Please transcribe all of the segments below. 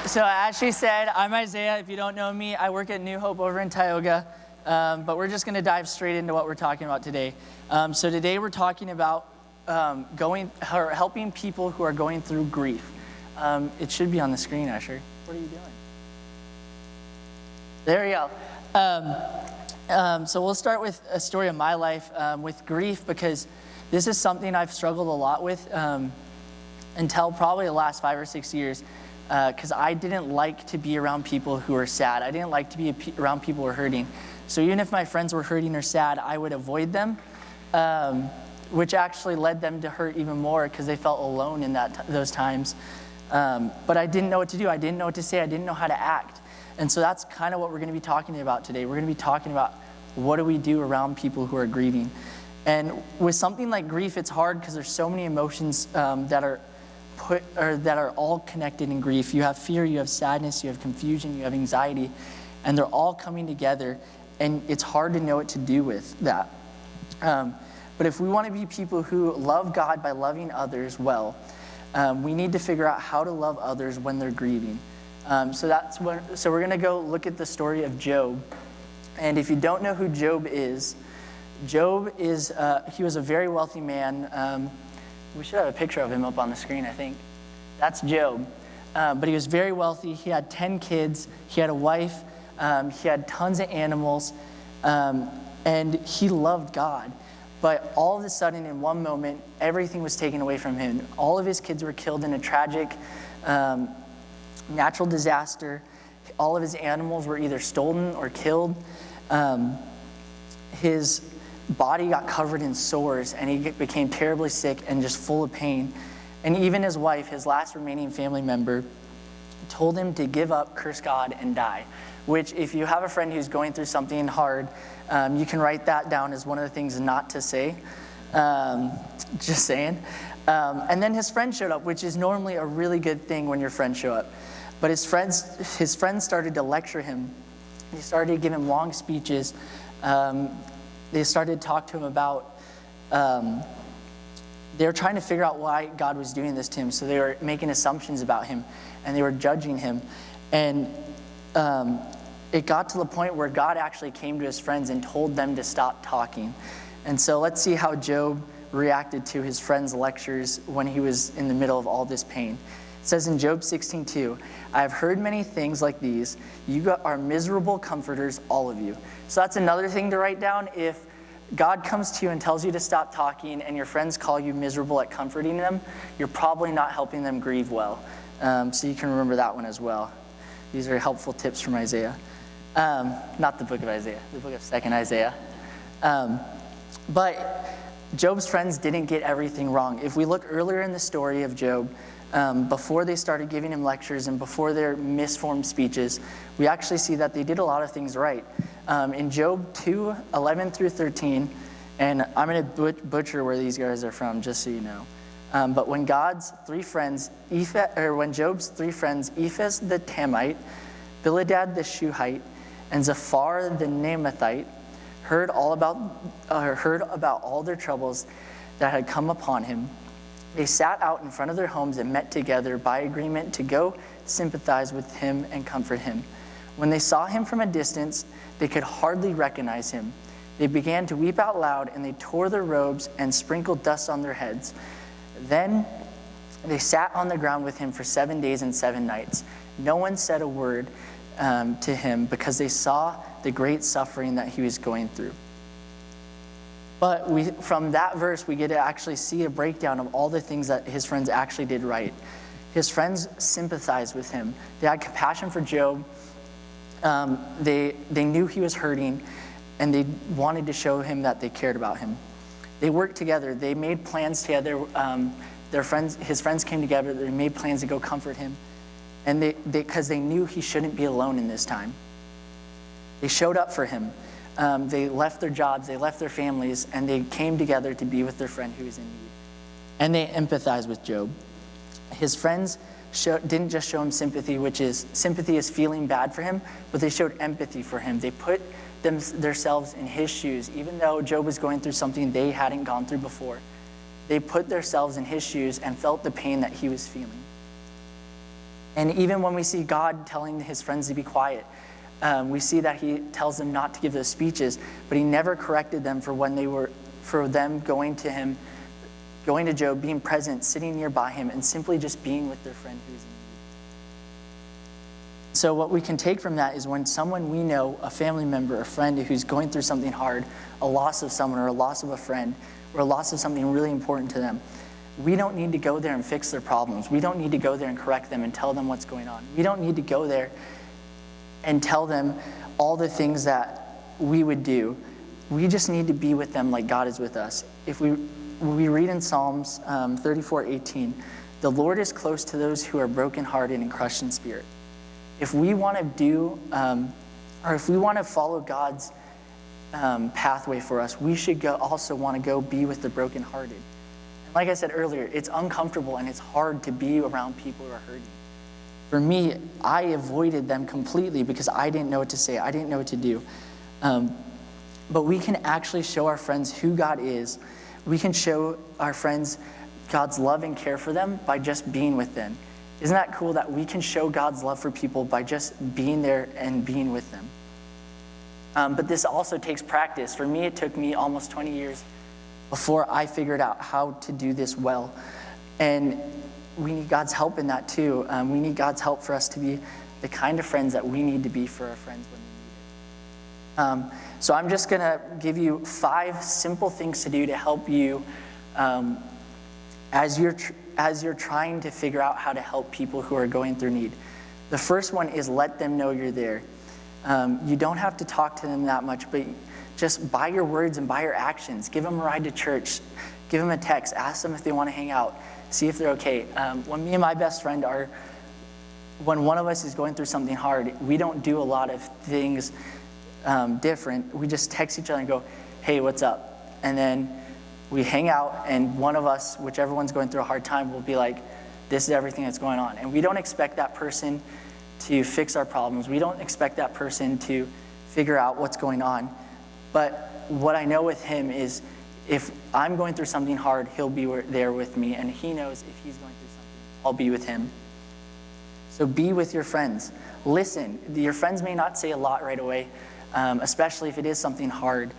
So as she said, I'm Isaiah. If you don't know me, I work at New Hope over in Tioga. But we're just going to dive straight into what we're talking about today. So today we're talking about helping people who are going through grief. It should be on the screen, Asher. What are you doing? There you go. So we'll start with a story of my life with grief, because this is something I've struggled a lot with until probably the last 5 or 6 years, because I didn't like to be around people who were sad. I didn't like to be around people who were hurting. So even if my friends were hurting or sad, I would avoid them, which actually led them to hurt even more because they felt alone in those times. But I didn't know what to do. I didn't know what to say. I didn't know how to act. And so that's kind of what we're going to be talking about today. We're going to be talking about what do we do around people who are grieving. And with something like grief, it's hard because there's so many emotions that are all connected in grief. You have fear, you have sadness, you have confusion, you have anxiety, and they're all coming together, and it's hard to know what to do with that. But if we want to be people who love God by loving others well, we need to figure out how to love others when they're grieving. So we're going to go look at the story of Job. And if you don't know who Job is, he was a very wealthy man. We should have a picture of him up on the screen, I think. That's Job. But he was very wealthy. He had 10 kids. He had a wife. He had tons of animals. And he loved God. But all of a sudden, in one moment, everything was taken away from him. All of his kids were killed in a tragic natural disaster. All of his animals were either stolen or killed. His body got covered in sores, and he became terribly sick and just full of pain. And even his wife, his last remaining family member, told him to give up, curse God, and die. Which, if you have a friend who's going through something hard, you can write that down as one of the things not to say. Just saying. And then his friend showed up, which is normally a really good thing when your friends show up. But his friends started to lecture him. They started to give him long speeches. They started to talk to him about, they were trying to figure out why God was doing this to him. So they were making assumptions about him, and they were judging him. And it got to the point where God actually came to his friends and told them to stop talking. And so let's see how Job reacted to his friends' lectures when he was in the middle of all this pain. It says in Job 16:2, I have heard many things like these. You are miserable comforters, all of you. So that's another thing to write down. If God comes to you and tells you to stop talking, and your friends call you miserable at comforting them, you're probably not helping them grieve well. So you can remember that one as well. These are helpful tips from Isaiah. Not the book of Isaiah, the book of 2nd Isaiah. But Job's friends didn't get everything wrong. If we look earlier in the story of Job, before they started giving him lectures and before their misformed speeches, we actually see that they did a lot of things right. In Job 2:11 through 13, and I'm going to butcher where these guys are from, just so you know. But when Job's three friends, Eliphaz the Temite, Bildad the Shuhite, and Zophar the Naamathite heard about all their troubles that had come upon him, they sat out in front of their homes and met together by agreement to go sympathize with him and comfort him. When they saw him from a distance, they could hardly recognize him. They began to weep out loud, and they tore their robes and sprinkled dust on their heads. Then they sat on the ground with him for 7 days and 7 nights. No one said a word to him because they saw the great suffering that he was going through. But from that verse, we get to actually see a breakdown of all the things that his friends actually did right. His friends sympathized with him. They had compassion for Job. They knew he was hurting, and they wanted to show him that they cared about him. They worked together. They made plans together. His friends came together. They made plans to go comfort him, and because they knew he shouldn't be alone in this time. They showed up for him. They left their jobs, they left their families, and they came together to be with their friend who was in need. And they empathized with Job. His friends didn't just show him sympathy, sympathy is feeling bad for him, but they showed empathy for him. They put themselves in his shoes, even though Job was going through something they hadn't gone through before. They put themselves in his shoes and felt the pain that he was feeling. And even when we see God telling his friends to be quiet, we see that he tells them not to give those speeches, but he never corrected them for them going to him, going to Job, being present, sitting nearby him, and simply just being with their friend who's in need. So what we can take from that is when someone we know, a family member, a friend who's going through something hard, a loss of someone or a loss of a friend, or a loss of something really important to them, we don't need to go there and fix their problems. We don't need to go there and correct them and tell them what's going on. We don't need to go there and tell them all the things that we would do. We just need to be with them like God is with us. If we read in Psalms 34:18, the Lord is close to those who are brokenhearted and crushed in spirit. If we want to do, or if we want to follow God's pathway for us, we should also want to go be with the brokenhearted. And like I said earlier, it's uncomfortable and it's hard to be around people who are hurting. For me, I avoided them completely because I didn't know what to say. I didn't know what to do. But we can actually show our friends who God is. We can show our friends God's love and care for them by just being with them. Isn't that cool that we can show God's love for people by just being there and being with them? But this also takes practice. For me, it took me almost 20 years before I figured out how to do this well. And we need God's help in that too. We need God's help for us to be the kind of friends that we need to be for our friends when we need it. So I'm just going to give you 5 simple things to do to help you as you're trying to figure out how to help people who are going through need. The first one is let them know you're there. You don't have to talk to them that much, but just by your words and by your actions, give them a ride to church, give them a text, ask them if they want to hang out, see if they're okay. When me and my best friend when one of us is going through something hard, we don't do a lot of things different. We just text each other and go, hey, what's up? And then we hang out, and one of us, whichever one's going through a hard time, will be like, this is everything that's going on. And we don't expect that person to fix our problems. We don't expect that person to figure out what's going on. But what I know with him is if I'm going through something hard, he'll be there with me, and he knows if he's going through something, I'll be with him. So be with your friends. Listen. Your friends may not say a lot right away, especially if it is something hard.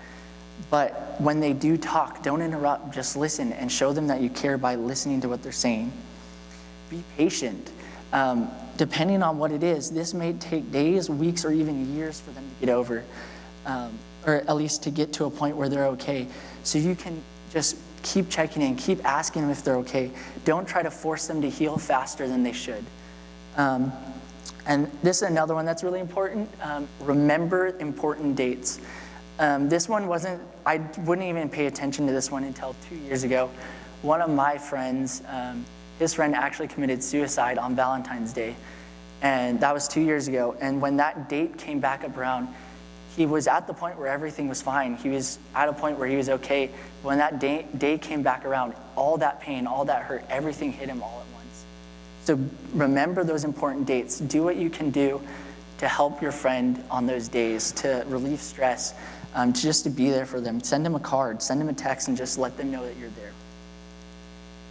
But when they do talk, don't interrupt. Just listen and show them that you care by listening to what they're saying. Be patient. Depending on what it is, this may take days, weeks, or even years for them to get over, or at least to get to a point where they're okay. So you can just keep checking in, keep asking them if they're okay. Don't try to force them to heal faster than they should. And this is another one that's really important. Remember important dates. This one I wouldn't even pay attention to this one until 2 years ago. One of my friends, his friend actually committed suicide on Valentine's Day. And that was 2 years ago. And when that date came back up around, he was at the point where everything was fine. He was at a point where he was okay. When that day came back around, all that pain, all that hurt, everything hit him all at once. So remember those important dates. Do what you can do to help your friend on those days, to relieve stress, just to be there for them. Send them a card, send them a text, and just let them know that you're there.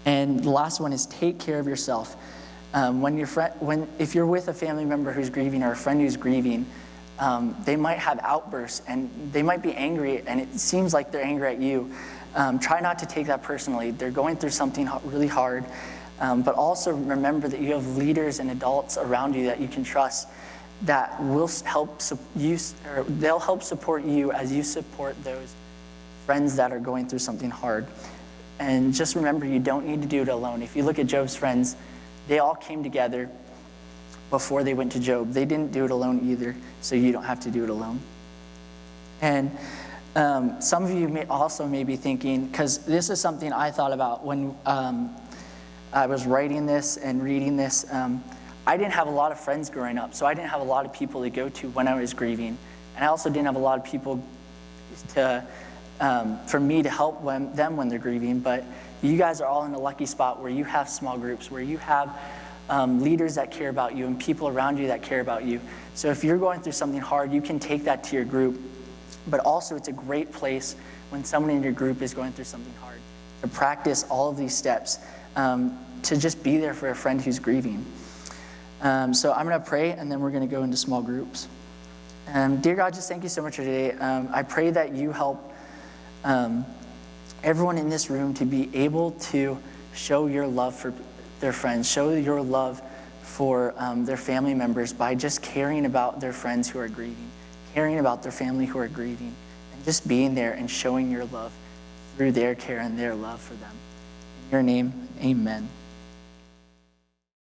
And the last one is take care of yourself. If you're with a family member who's grieving or a friend who's grieving, they might have outbursts and they might be angry, and it seems like they're angry at you. Try not to take that personally. They're going through something really hard, but also remember that you have leaders and adults around you that you can trust that will help you, or they'll help support you as you support those friends that are going through something hard. And just remember, you don't need to do it alone. If you look at Job's friends, they all came together before they went to Job. They didn't do it alone either, so you don't have to do it alone. And some of you may be thinking, because this is something I thought about when I was writing this and reading this. I didn't have a lot of friends growing up, so I didn't have a lot of people to go to when I was grieving. And I also didn't have a lot of people for me to help them when they're grieving. But you guys are all in a lucky spot where you have small groups, where you have leaders that care about you and people around you that care about you. So if you're going through something hard, you can take that to your group. But also it's a great place when someone in your group is going through something hard to practice all of these steps, to just be there for a friend who's grieving. So I'm going to pray, and then we're going to go into small groups. Dear God, just thank you so much for today. I pray that you help everyone in this room to be able to show your love for their friends, show your love for their family members by just caring about their friends who are grieving, caring about their family who are grieving, and just being there and showing your love through their care and their love for them. In your name, amen.